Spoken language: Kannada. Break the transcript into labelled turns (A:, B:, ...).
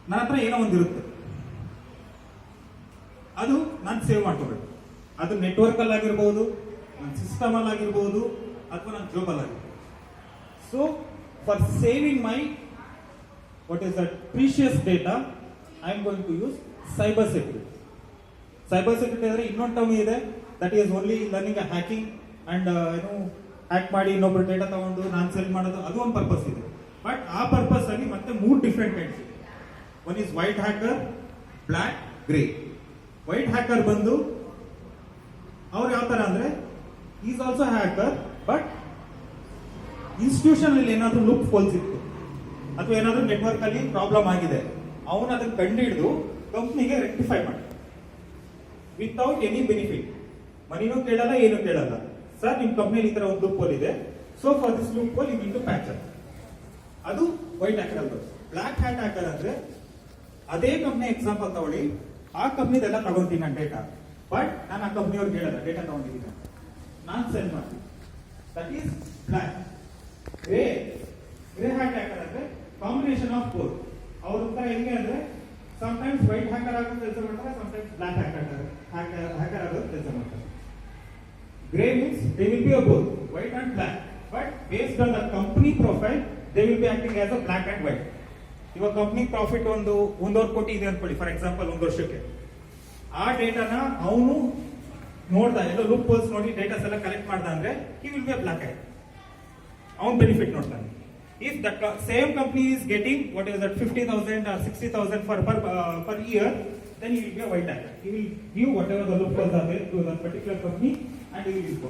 A: ನನ್ನ ಹತ್ರ ಏನೋ ಒಂದಿರುತ್ತೆ, ಅದು ನಾನು ಸೇವ್ ಮಾಡ್ಕೋಬೇಕು. ಅದು ನೆಟ್ವರ್ಕ್ ಅಲ್ಲಿ ಆಗಿರ್ಬೋದು, ನನ್ನ ಸಿಸ್ಟಮ್ ಅಲ್ಲಿ ಆಗಿರ್ಬೋದು, ಅಥವಾ ನನ್ನ ಜಾಬ್ ಅಲ್ಲಿ ಆಗಿರ್ಬೋದು. So for saving my what is that precious data, I am going to use cyber security. Cyber security ಅಂದ್ರೆ ಇನ್ನೊಂದು ಟರ್ಮ್ ಇದೆ, that is only learning hacking and hack ಮಾಡಿ ಇನ್ನೊಬ್ಬರು ಡೇಟಾ ತಗೊಂಡು ನಾನು ಸೆಲ್ ಮಾಡೋದು, ಅದು ಒಂದು ಪರ್ಪಸ್ ಇದೆ. ಬಟ್ ಆ ಪರ್ಪಸ್ ಆಗಿ ಮತ್ತೆ 3 ಡಿಫ್ರೆಂಟ್ ಕೈಂಡ್ಸ್ ಇದೆ. One is white hacker, black, grey. White hacker ಬಂದು ಅವ್ರು ಯಾವ ತರ ಅಂದ್ರೆ is also hacker, but institution ಅಲ್ಲಿ ಏನಾದ್ರೂ ಲೂಪ್ ಹೋಲ್ಸ್ ಇತ್ತು ಅಥವಾ ಏನಾದ್ರೂ ನೆಟ್ವರ್ಕ್ ಅಲ್ಲಿ ಪ್ರಾಬ್ಲಮ್ ಆಗಿದೆ, ಅವನು ಅದನ್ನ ಕಂಡು ಹಿಡಿದು ಕಂಪ್ನಿಗೆ ರೆಕ್ಟಿಫೈ ಮಾಡಿ ವಿತೌಟ್ ಎನಿ ಬೆನಿಫಿಟ್. ಮನಿನೂ ಕೇಳಲ್ಲ, ಏನು ಕೇಳಲ್ಲ. ಸರ್ ನಿಮ್ ಕಂಪ್ನಿಯಲ್ಲಿ ಈ ತರ ಒಂದು ಲೂಪ್ ಹೋಲ್ ಇದೆ, so for this loophole you need to patch up. ಅದು ವೈಟ್ ಹ್ಯಾಕರ್ ಅಲ್ಲ. ಬ್ಲ್ಯಾಕ್ ಹ್ಯಾಟ್ ಹ್ಯಾಕರ್ ಅಂದ್ರೆ ಅದೇ ಕಂಪ್ನಿ ಎಕ್ಸಾಂಪಲ್ ತಗೊಳ್ಳಿ, ಆ ಕಂಪ್ನಿದೆಲ್ಲ ತಗೊಂತೀನಿ ನಾನು ಡೇಟಾ, ಬಟ್ ನಾನು ಆ ಕಂಪ್ನಿಯವ್ರಿಗೆ ಹೇಳಲ್ಲ ಡೇಟಾ ತಗೊಂಡಿದ್ದೀನಿ, ನಾನು ಸೆಂಡ್ ಮಾಡ್ತೀನಿ. That is black. Grey hat hacker ಅಂದ್ರೆ ಕಾಂಬಿನೇಷನ್ ಆಫ್ ಬೋತ್. ಅವ್ರ ಉತ್ತರ ಹೆಂಗೆ ಅಂದ್ರೆ ಸಮಟೈಮ್ಸ್ ವೈಟ್ ಹ್ಯಾಕರ್ ಆಗೋ ಕೆಲಸ ಮಾಡ್ತಾರೆ, ಸಮಟೈಮ್ಸ್ ಬ್ಲ್ಯಾಕ್ ಹ್ಯಾಕರ್ ಆಗೋ ಕೆಲಸ ಮಾಡ್ತಾರೆ. Grey means they will be a both white and black, but based on the company profile they will be acting as a black and white. ಇವಾಗ ಕಂಪ್ನಿ ಪ್ರಾಫಿಟ್ ಒಂದೂವರೆ ಕೋಟಿ ಇದೆ ಅನ್ಕೊಳ್ಳಿ ಫಾರ್ ಎಕ್ಸಾಂಪಲ್, ಒಂದು ವರ್ಷಕ್ಕೆ. ಆ ಡೇಟಾನ ಅವನು ನೋಡ್ದ, ಎಲ್ಲ ಲೂಪ್ ಹೋಲ್ಸ್ ನೋಡಿ ಡೇಟಾಸ್ ಎಲ್ಲ ಕಲೆಕ್ಟ್ ಮಾಡ್ದ ಅಂದ್ರೆ he will be a black hat, ಅವನ್ ಬೆನಿಫಿಟ್ ನೋಡ್ತಾನೆ. If the same company is getting what is that 50,000 or 60,000 per year, then he will be a white hacker. He will give whatever the loopholes are there to that particular company and he will go.